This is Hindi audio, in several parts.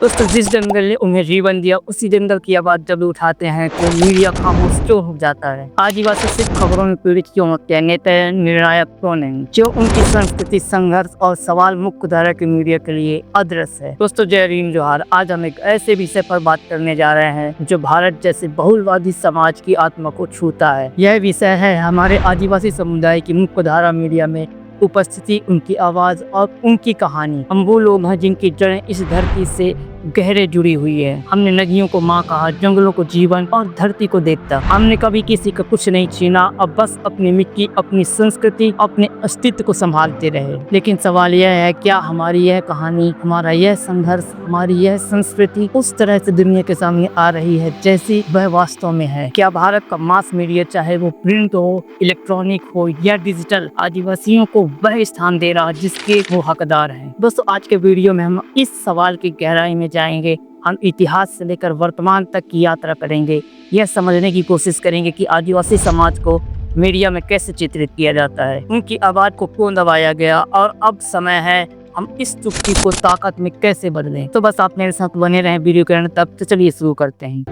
दोस्तों, जिस जंगल ने उन्हें जीवन दिया उसी जंगल की आवाज जब उठाते हैं तो मीडिया खामोश क्यों हो जाता है। आदिवासी सिर्फ खबरों में पीड़ित क्यों होते हैं, नेता निर्णायक क्यों नहीं, जो उनकी संस्कृति, संघर्ष और सवाल मुख्य धारा के मीडिया के लिए अदृश्य है। दोस्तों, जय हिंद जोहार। आज हम एक ऐसे विषय पर बात करने जा रहे हैं जो भारत जैसे बहुलवादी समाज की आत्मा को छूता है। यह विषय है हमारे आदिवासी समुदाय की मुख्य धारा मीडिया में उपस्थिति, उनकी आवाज और उनकी कहानी। हम वो लोग हैं जिनकी जड़ें इस धरती से गहरे जुड़ी हुई है। हमने नदियों को माँ कहा, जंगलों को जीवन और धरती को देखता। हमने कभी किसी का कुछ नहीं छीना, अब बस अपनी मिट्टी, अपनी संस्कृति, अपने अस्तित्व को संभालते रहे। लेकिन सवाल यह है, क्या हमारी यह कहानी, हमारा यह संघर्ष, हमारी यह संस्कृति उस तरह से दुनिया के सामने आ रही है जैसी वह वास्तव में है? क्या भारत का मास मीडिया, चाहे वो प्रिंट हो, इलेक्ट्रॉनिक हो या डिजिटल, आदिवासियों को वह स्थान दे रहा जिसके वो हकदार हैं? दोस्तों, आज के वीडियो में हम इस सवाल की गहराई में जाएंगे। हम इतिहास से लेकर वर्तमान तक की यात्रा करेंगे। यह समझने की कोशिश करेंगे कि आदिवासी समाज को मीडिया में कैसे चित्रित किया जाता है, उनकी आवाज को क्यों दबाया गया, और अब समय है हम इस चुप्पी को ताकत में कैसे बदलें। तो बस आप मेरे साथ बने रहें वीडियो के अंत तक। तो चलिए शुरू करते हैं।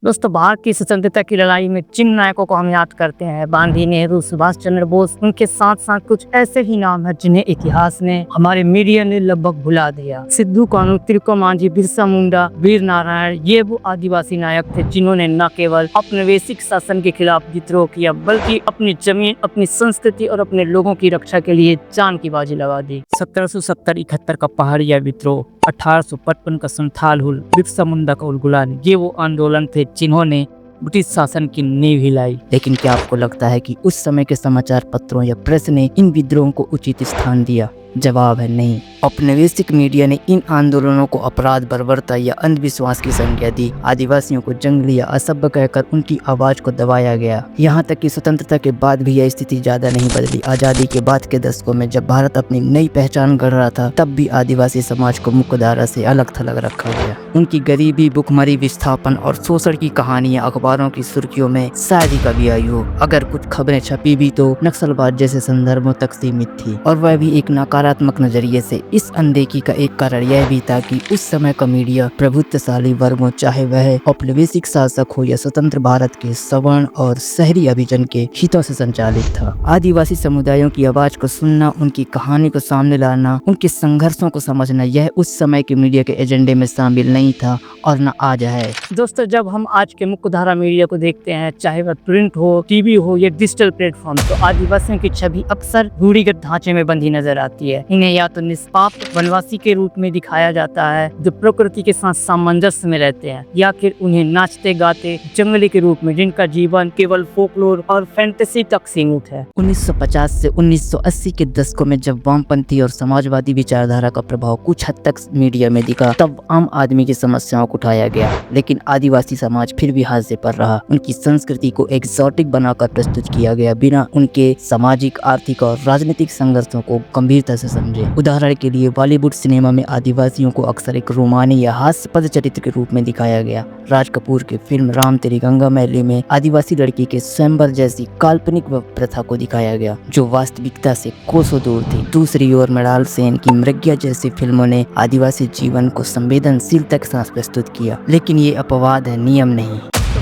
दोस्तों, भारत की स्वतंत्रता की लड़ाई में जिन नायकों को हम याद करते हैं, गांधी, नेहरू, सुभाष चंद्र बोस, उनके साथ साथ कुछ ऐसे ही नाम हैं जिन्हें इतिहास ने, हमारे मीडिया ने लगभग भुला दिया। सिद्धू कानू, तिलका मांझी, बिरसा मुंडा, वीर नारायण, ये वो आदिवासी नायक थे जिन्होंने न केवल औपनिवेशिक शासन के खिलाफ विद्रोह किया, बल्कि अपनी जमीन, अपनी संस्कृति और अपने लोगों की रक्षा के लिए जान की बाजी लगा दी। 1770-71 का पहाड़िया विद्रोह, 1855 का संथाल हुल, बिरसा मुंडा का उलगुलान, ये वो आंदोलन थे जिन्होंने ब्रिटिश शासन की नींव हिलाई। लेकिन क्या आपको लगता है कि उस समय के समाचार पत्रों या प्रेस ने इन विद्रोहों को उचित स्थान दिया? जवाब है नहीं। औपनिवेशिक मीडिया ने इन आंदोलनों को अपराध, बर्बरता या अंधविश्वास की संज्ञा दी। आदिवासियों को जंगली या असभ्य कहकर उनकी आवाज को दबाया गया। यहाँ तक कि स्वतंत्रता के बाद भी यह स्थिति ज्यादा नहीं बदली। आजादी के बाद के दशकों में जब भारत अपनी नई पहचान गढ़ रहा था, तब भी आदिवासी समाज को मुख्य धारा से अलग थलग रखा गया। उनकी गरीबी, भुखमरी, विस्थापन और शोषण की कहानियां अखबारों की सुर्खियों में शायद ही कभी आई हो। अगर कुछ खबरें छपी भी तो नक्सलवाद जैसे संदर्भों तक सीमित थी, और वह भी एक नकारात्मक नजरिए से। इस अनदेखी का एक कारण यह भी था कि उस समय का मीडिया प्रभुत्वशाली वर्गों, चाहे वह औपनिवेशिक शासक हो या स्वतंत्र भारत के सवर्ण और शहरी अभिजन के हितों से संचालित था। आदिवासी समुदायों की आवाज को सुनना, उनकी कहानी को सामने लाना, उनके संघर्षों को समझना, यह उस समय के मीडिया के एजेंडे में शामिल नहीं था और न आज है। दोस्तों, जब हम आज के मुख्य धारा मीडिया को देखते हैं, चाहे वह प्रिंट हो, टीवी हो या डिजिटल प्लेटफॉर्म, तो आदिवासियों की छवि अक्सर रूढ़िगत ढांचे में बंधी नजर आती है। इन्हें या तो निष्पाप वनवासी के रूप में दिखाया जाता है जो प्रकृति के साथ सामंजस्य में रहते हैं, या फिर उन्हें नाचते गाते जंगली के रूप में जिनका जीवन केवल फोकलोर और फैंटेसी तक सीमित है। 1950 से 1980 के दशकों में जब वामपंथी और समाजवादी विचारधारा का प्रभाव कुछ हद तक मीडिया में दिखा, तब आम आदमी की समस्याओं को उठाया गया। लेकिन आदिवासी समाज फिर भी हाशिए पर रहा। उनकी संस्कृति को एक्सोटिक बनाकर प्रस्तुत किया गया, बिना उनके सामाजिक, आर्थिक और राजनीतिक संघर्षों को गंभीरता से समझे। उदाहरण के लिए बॉलीवुड सिनेमा में आदिवासियों को अक्सर एक रोमानी या हास्यास्पद चरित्र के रूप में दिखाया गया। राज कपूर की फिल्म राम तेरी गंगा मैली में आदिवासी लड़की के स्वयंवर जैसी काल्पनिक प्रथा को दिखाया गया, जो वास्तविकता से कोसों दूर थी। दूसरी ओर मृणाल सेन की मृग्या जैसी फिल्मों ने आदिवासी जीवन को संवेदनशीलता के साथ प्रस्तुत किया। लेकिन ये अपवाद है, नियम नहीं।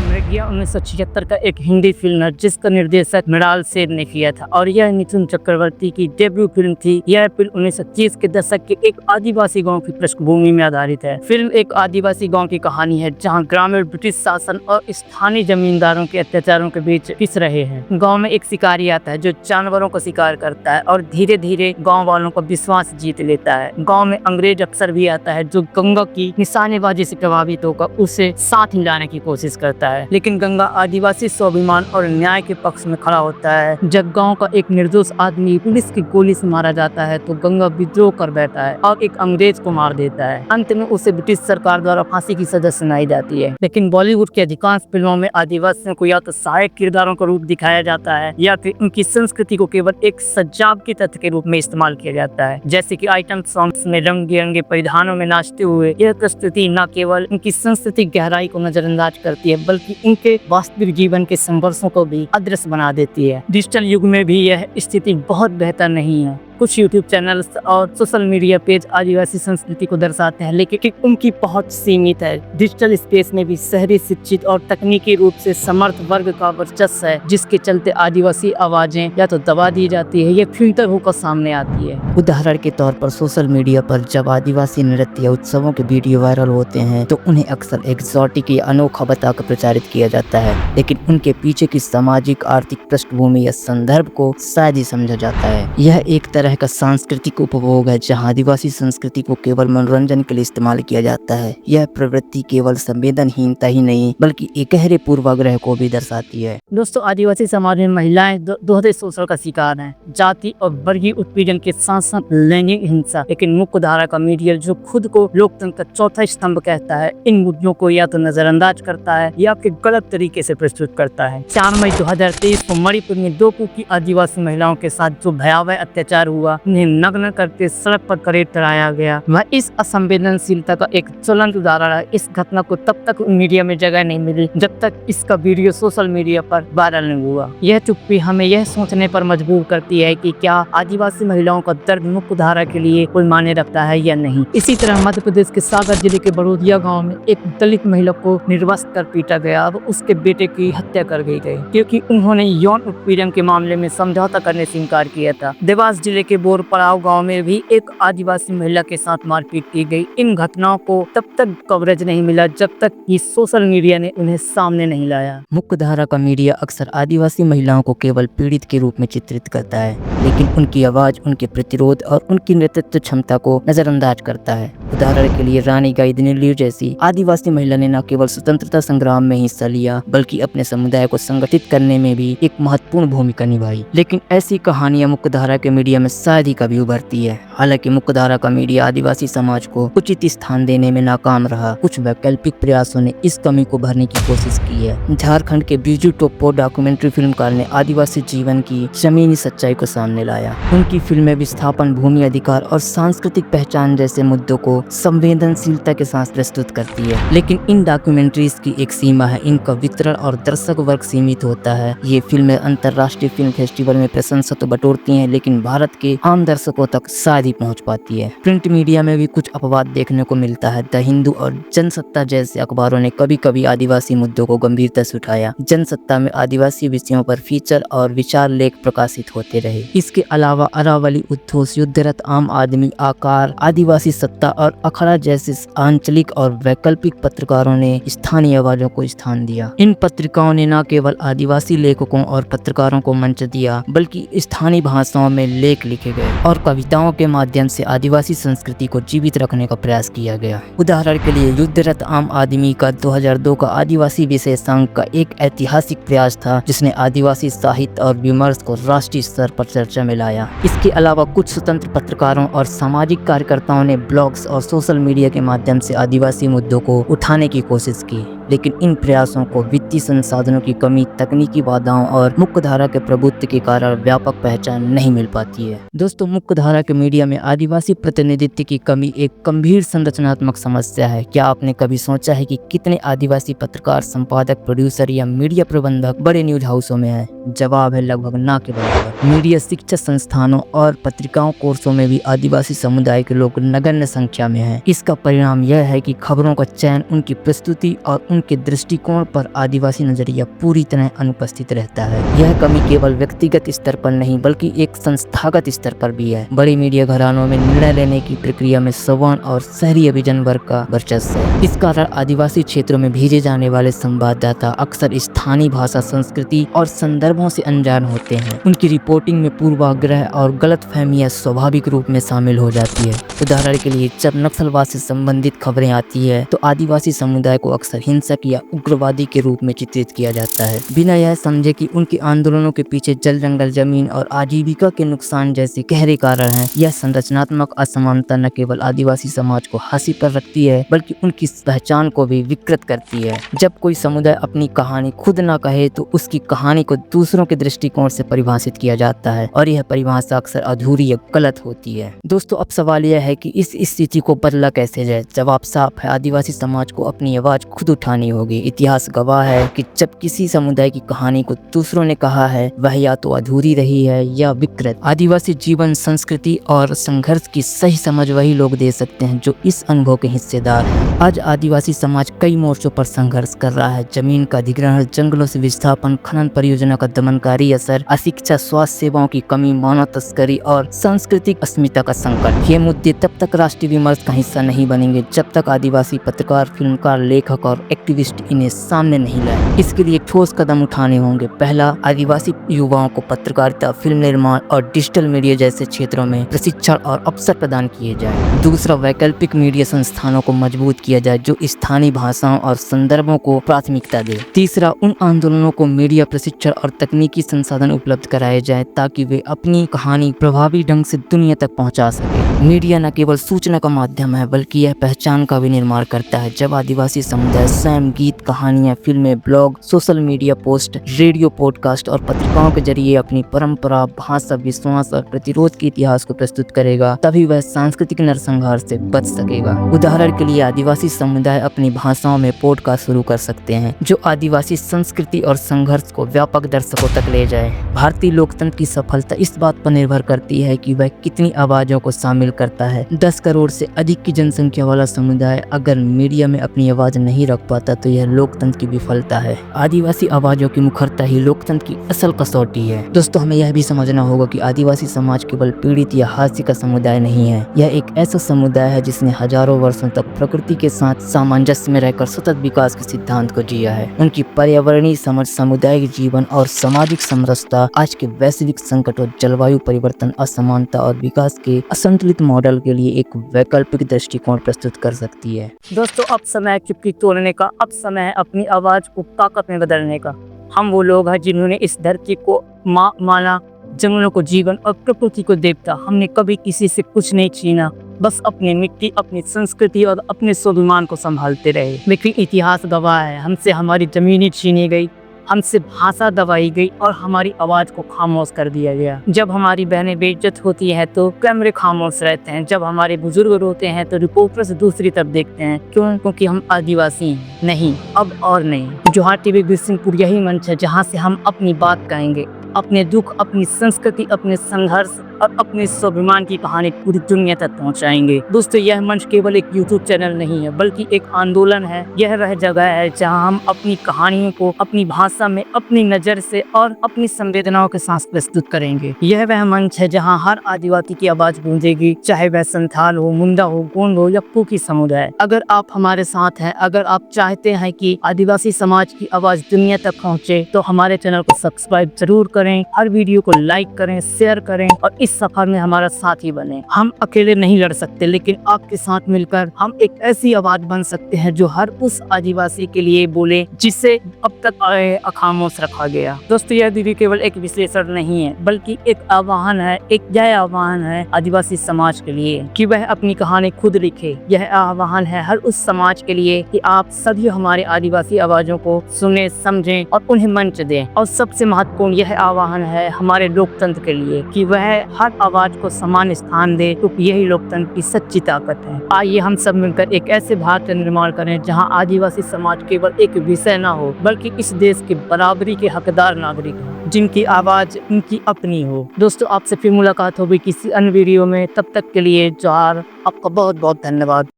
मृग्या 1976 का एक हिंदी फिल्म है जिसका निर्देशक मृणाल सेन ने किया था, और यह मिथुन चक्रवर्ती की डेब्यू फिल्म थी। यह फिल्म 1930 के दशक के एक आदिवासी गांव की पृष्ठभूमि में आधारित है। फिल्म एक आदिवासी गांव की कहानी है जहां ग्रामीण ब्रिटिश शासन और स्थानीय जमींदारों के अत्याचारों के बीच पिस रहे हैं। गाँव में एक शिकारी आता है जो जानवरों को शिकार करता है और धीरे धीरे गाँव वालों का विश्वास जीत लेता है। गाँव में अंग्रेज अफसर भी आता है जो गंगा की निशानेबाजी से प्रभावित होकर उसे साथ मिलाने की कोशिश करता है। लेकिन लेकिन गंगा आदिवासी स्वाभिमान और न्याय के पक्ष में खड़ा होता है। जब गांव का एक निर्दोष आदमी पुलिस की गोली से मारा जाता है तो गंगा विद्रोह कर बैठा है और एक अंग्रेज को मार देता है। अंत में उसे ब्रिटिश सरकार द्वारा फांसी की सजा सुनाई जाती है। लेकिन बॉलीवुड की अधिकांश फिल्मों में आदिवासियों को या तो सहायक किरदारों का रूप दिखाया जाता है या फिर उनकी संस्कृति को केवल एक सजावटी तथ्य के रूप में इस्तेमाल किया जाता है। जैसे कि आइटम सॉन्ग्स में रंग बिरंगे परिधानों में नाचते हुए यह प्रस्तुति न केवल उनकी सांस्कृतिक गहराई को नजरअंदाज करती है बल्कि उनके वास्तविक जीवन के संघर्षों को भी अदृश्य बना देती है। डिजिटल युग में भी यह स्थिति बहुत बेहतर नहीं है। कुछ यूट्यूब चैनल्स और सोशल मीडिया पेज आदिवासी संस्कृति को दर्शाते हैं लेकिन उनकी पहुंच सीमित है। डिजिटल स्पेस में भी शहरी शिक्षित और तकनीकी रूप से समर्थ वर्ग का वर्चस्व है, जिसके चलते आदिवासी आवाजें या तो दबा दी जाती है या फिल्टर होकर सामने आती है। उदाहरण के तौर पर सोशल मीडिया पर जब आदिवासी नृत्य या उत्सवों के वीडियो वायरल होते हैं तो उन्हें अक्सर एक्सोटिक या अनोखा बताकर प्रचारित किया जाता है, लेकिन उनके पीछे की सामाजिक आर्थिक पृष्ठभूमि या संदर्भ को शायद ही समझा जाता है। यह एक तरह का सांस्कृतिक उपभोग है जहां आदिवासी संस्कृति को केवल मनोरंजन के लिए इस्तेमाल किया जाता है। यह प्रवृत्ति केवल संवेदनहीनता ही नहीं बल्कि एक गहरे पूर्वाग्रह को भी दर्शाती है। दोस्तों, आदिवासी समाज में महिलाएं दोहरे शोषण का शिकार हैं, जाति और वर्गीय उत्पीड़न के साथ साथ लैंगिक हिंसा। लेकिन मुख्य धारा का मीडिया जो खुद को लोकतंत्र का चौथा स्तंभ कहता है, इन मुद्दों को या तो नजरअंदाज करता है या फिर गलत तरीके से प्रस्तुत करता है। 4 मई 2023 को मणिपुर में 2 की आदिवासी महिलाओं के साथ जो भयावह अत्याचार हुआ, उन्हें नग्न करके सड़क पर परेड कराया गया, वह इस असंवेदनशीलता का एक ज्वलंत उदाहरण है। इस घटना को तब तक मीडिया में जगह नहीं मिली जब तक इसका वीडियो सोशल मीडिया पर वायरल नहीं हुआ। यह चुप्पी हमें यह सोचने पर मजबूर करती है कि क्या आदिवासी महिलाओं का दर्द मुख्य धारा के लिए कोई मायने रखता है या नहीं। इसी तरह मध्य प्रदेश के सागर जिले के बड़ोदिया गाँव में एक दलित महिला को निर्वस्त्र कर पीटा गया और उसके बेटे की हत्या कर गई गई क्योंकि उन्होंने यौन उत्पीड़न के मामले में समझौता करने से इनकार किया था। देवास जिले के बोरपड़ाव गांव में भी एक आदिवासी महिला के साथ मारपीट की गई। इन घटनाओं को तब तक कवरेज नहीं मिला जब तक कि सोशल मीडिया ने उन्हें सामने नहीं लाया। मुख्य धारा का मीडिया अक्सर आदिवासी महिलाओं को केवल पीड़ित के रूप में चित्रित करता है, लेकिन उनकी आवाज, उनके प्रतिरोध और उनकी नेतृत्व क्षमता को नजरअंदाज करता है। उदाहरण के लिए रानी गाइदिन्यू जैसी आदिवासी महिला ने न केवल स्वतंत्रता संग्राम में हिस्सा लिया बल्कि अपने समुदाय को संगठित करने में भी एक महत्वपूर्ण भूमिका निभाई। लेकिन ऐसी कहानियां मुख्य धारा के मीडिया में शायद ही कभी उभरती है। हालांकि मुख्य धारा का मीडिया आदिवासी समाज को उचित स्थान देने में नाकाम रहा। कुछ वैकल्पिक प्रयासों ने इस कमी को भरने की कोशिश की है। झारखंड के बिरजू टोप्पो डॉक्यूमेंट्री फिल्मकार ने आदिवासी जीवन की जमीनी सच्चाई को सामने लाया। उनकी फिल्में विस्थापन, भूमि अधिकार और सांस्कृतिक पहचान जैसे मुद्दों को संवेदनशीलता के साथ प्रस्तुत करती है। लेकिन इन डॉक्यूमेंट्रीज की एक सीमा है, इनका वितरण और दर्शक वर्ग सीमित होता है। ये फिल्में अंतर्राष्ट्रीय फिल्म फेस्टिवल में प्रशंसा तो बटोरती हैं, लेकिन भारत के आम दर्शकों तक शायद ही पहुंच पाती है। प्रिंट मीडिया में भी कुछ अपवाद देखने को मिलता है। द हिंदू और जनसत्ता जैसे अखबारों ने कभी कभी आदिवासी मुद्दों को गंभीरता से उठाया। जनसत्ता में आदिवासी विषयों पर फीचर और विचार लेख प्रकाशित होते रहे। इसके अलावा अरावली उद्घोष, युद्धरत, आम आदमी, आकार, आदिवासी सत्ता और अखड़ा जैसे आंचलिक और वैकल्पिक पत्रकारों ने स्थानीय आवाजों को स्थान दिया। इन पत्रिकाओं ने न केवल आदिवासी लेखकों और पत्रकारों को मंच दिया बल्कि स्थानीय भाषाओं में लेख लिखे गए और कविताओं के माध्यम से आदिवासी संस्कृति को जीवित रखने का प्रयास किया गया। उदाहरण के लिए युद्धरत आम आदमी का 2002 का आदिवासी विशेषांक का एक ऐतिहासिक प्रयास था जिसने आदिवासी साहित्य और विमर्श को राष्ट्रीय स्तर पर चर्चा में लाया। इसके अलावा कुछ स्वतंत्र पत्रकारों और सामाजिक कार्यकर्ताओं ने ब्लॉग्स और सोशल मीडिया के माध्यम से आदिवासी मुद्दों को उठाने की कोशिश की, लेकिन इन प्रयासों को वित्तीय संसाधनों की कमी, तकनीकी बाधाओं और मुख्य धारा के प्रभुत्व के कारण व्यापक पहचान नहीं मिल पाती है। दोस्तों, मुख्य धारा के मीडिया में आदिवासी प्रतिनिधित्व की कमी एक गंभीर संरचनात्मक समस्या है। क्या आपने कभी सोचा है कि कितने आदिवासी पत्रकार, संपादक, प्रोड्यूसर या मीडिया प्रबंधक बड़े न्यूज हाउसों में हैं? जवाब है लगभग ना के बराबर। मीडिया शिक्षा संस्थानों और पत्रिकाओं कोर्सों में भी आदिवासी समुदाय के लोग नगण्य संख्या में हैं। इसका परिणाम यह है कि खबरों का चयन, उनकी प्रस्तुति और उनके दृष्टिकोण पर आदिवासी नजरिया पूरी तरह अनुपस्थित रहता है। यह कमी केवल व्यक्तिगत स्तर पर नहीं बल्कि एक संस्थागत स्तर पर भी है। बड़े मीडिया घरानों में निर्णय लेने की प्रक्रिया में सवर्ण और शहरी अभिजन वर्ग का वर्चस्व है। इस कारण आदिवासी क्षेत्रों में भेजे जाने वाले संवाददाता अक्सर स्थानीय भाषा, संस्कृति और संदर्भों से अनजान होते हैं। उनकी रिपोर्टिंग में पूर्वाग्रह और गलतफहमियां स्वाभाविक रूप में शामिल हो जाती है। उदाहरण के लिए जब नक्सलवाद से संबंधित खबरें आती है तो आदिवासी समुदाय को अक्सर हिंसा हिंसक या उग्रवादी के रूप में चित्रित किया जाता है, बिना यह समझे कि उनके आंदोलनों के पीछे जल जंगल जमीन और आजीविका के नुकसान जैसे गहरे कारण हैं। यह संरचनात्मक असमानता न केवल आदिवासी समाज को हंसी पर रखती है बल्कि उनकी पहचान को भी विकृत करती है। जब कोई समुदाय अपनी कहानी खुद न कहे तो उसकी कहानी को दूसरों के दृष्टिकोण से परिभाषित किया जाता है और यह परिभाषा अक्सर अधूरी या गलत होती है। दोस्तों, अब सवाल यह है कि इस स्थिति को बदला कैसे जाए। जवाब साफ है, आदिवासी समाज को अपनी आवाज खुद उठानी होगी। इतिहास गवाह है कि जब किसी समुदाय की कहानी को दूसरों ने कहा है, वह या तो अधूरी रही है या विकृत। आदिवासी जीवन, संस्कृति और संघर्ष की सही समझ वही लोग दे सकते हैं जो इस अनुभव के हिस्सेदार हैं। आज आदिवासी समाज कई मोर्चों पर संघर्ष कर रहा है। जमीन का अधिग्रहण, जंगलों से विस्थापन, खनन परियोजना का दमनकारी असर, अशिक्षा, स्वास्थ्य सेवाओं की कमी, मानव तस्करी और सांस्कृतिक अस्मिता का संकट। ये मुद्दे तब तक राष्ट्रीय विमर्श का हिस्सा नहीं बनेंगे जब तक आदिवासी पत्रकार, फिल्मकार, लेखक और एक्टिविस्ट इन्हें सामने नहीं लाए। इसके लिए ठोस कदम उठाने होंगे। पहला, आदिवासी युवाओं को पत्रकारिता, फिल्म निर्माण और डिजिटल मीडिया जैसे क्षेत्रों में प्रशिक्षण और अवसर प्रदान किए जाए। दूसरा, वैकल्पिक मीडिया संस्थानों को मजबूत किया जाए जो स्थानीय भाषाओं और संदर्भों को प्राथमिकता दे। तीसरा, उन आंदोलनों को मीडिया प्रशिक्षण और तकनीकी संसाधन उपलब्ध कराए जाए ताकि वे अपनी कहानी प्रभावी ढंग से दुनिया तक पहुंचा सके। मीडिया न केवल सूचना का माध्यम है बल्कि यह पहचान का भी निर्माण करता है। जब आदिवासी समुदाय स्वयं गीत, कहानियां, फिल्में, blog, social media post, radio, podcast और पत्रिकाओं के जरिए अपनी परंपरा, भाषा, विश्वास और प्रतिरोध के इतिहास को प्रस्तुत करेगा, तभी वह सांस्कृतिक नरसंहार से बच सकेगा। उदाहरण के लिए आदिवासी समुदाय अपनी भाषाओं में पॉडकास्ट शुरू कर सकते हैं जो आदिवासी संस्कृति और संघर्ष को व्यापक दर्शकों तक ले जाए। भारतीय लोकतंत्र की सफलता इस बात पर निर्भर करती है कि वह कितनी आवाजों को शामिल करता है। 10 करोड़ से अधिक की जनसंख्या वाला समुदाय अगर मीडिया में अपनी आवाज नहीं रख पाता तो यह लोकतंत्र की विफलता है। आदिवासी आवाजों की मुखरता ही लोकतंत्र की असल कसौटी है। दोस्तों, हमें यह भी समझना होगा कि आदिवासी समाज केवल पीड़ित या हास्य का समुदाय नहीं है। यह एक ऐसा समुदाय है जिसने हजारों वर्षों तक प्रकृति के साथ सामंजस्य में रहकर सतत विकास के सिद्धांत को जिया है। उनकी पर्यावरणीय समझ, सामुदायिक जीवन और सामाजिक समरसता आज के वैश्विक संकट और जलवायु परिवर्तन, असमानता और विकास के असंतुलित मॉडल के लिए एक वैकल्पिक दृष्टिकोण प्रस्तुत कर सकती है। दोस्तों, अब समय है चुप्पी तोड़ने का। अब समय है अपनी आवाज को ताकत में बदलने का। हम वो लोग हैं जिन्होंने इस धरती को माँ माना, जंगलों को जीवन और प्रकृति को देवता। हमने कभी किसी से कुछ नहीं छीना, बस अपनी मिट्टी, अपनी संस्कृति और अपने स्वाभिमान को संभालते रहे। लेकिन इतिहास गवाह है, हमसे हमारी जमीनें छीनी गई, हमसे भाषा दबाई गई और हमारी आवाज को खामोश कर दिया गया। जब हमारी बहनें बेइज्जत होती हैं तो कैमरे खामोश रहते हैं। जब हमारे बुजुर्ग रोते हैं तो रिपोर्टर्स दूसरी तरफ देखते हैं। क्यों? क्योंकि हम आदिवासी हैं। नहीं, अब और नहीं। जोहार टीवी बिरसिंहपुर यही मंच है जहाँ से हम अपनी बात कहेंगे, अपने दुख, अपनी संस्कृति, अपने संघर्ष और अपने स्वाभिमान की कहानी पूरी दुनिया तक पहुंचाएंगे। दोस्तों, यह मंच केवल एक यूट्यूब चैनल नहीं है बल्कि एक आंदोलन है। यह वह जगह है जहां हम अपनी कहानियों को अपनी भाषा में, अपनी नजर से और अपनी संवेदनाओं के साथ प्रस्तुत करेंगे। यह वह मंच है जहां हर आदिवासी की आवाज गूंजेगी, चाहे वह संथाल हो, मुंडा हो, गोंड हो या कुकी समुदाय। अगर आप हमारे साथ हैं, अगर आप चाहते हैं कि आदिवासी समाज की आवाज दुनिया तक पहुँचे तो हमारे चैनल को सब्सक्राइब जरूर करें, हर वीडियो को लाइक करें, शेयर करें और इस सफर में हमारा साथी बने। हम अकेले नहीं लड़ सकते, लेकिन आपके साथ मिलकर हम एक ऐसी आवाज बन सकते हैं जो हर उस आदिवासी के लिए बोले जिसे अब तक खामोश रखा गया। दोस्तों, यह वीडियो केवल एक विश्लेषण नहीं है बल्कि एक आह्वान है, एक जय आह्वान है आदिवासी समाज के लिए कि वह अपनी कहानी खुद लिखे। यह आह्वान है हर उस समाज के लिए कि आप सभी हमारे आदिवासी आवाजों को सुने, समझें और उन्हें मंच दें। और सबसे महत्वपूर्ण यह आह्वान है हमारे लोकतंत्र के लिए कि वह हर आवाज को समान स्थान दे, क्योंकि यही लोकतंत्र की सच्ची ताकत है। आइए हम सब मिलकर एक ऐसे भारत का निर्माण करें जहां आदिवासी समाज केवल एक विषय न हो बल्कि इस देश के बराबरी के हकदार नागरिक हो, जिनकी आवाज उनकी अपनी हो। दोस्तों, आपसे फिर मुलाकात होगी किसी अन्य वीडियो में। तब तक के लिए जोहार। आपका बहुत बहुत धन्यवाद।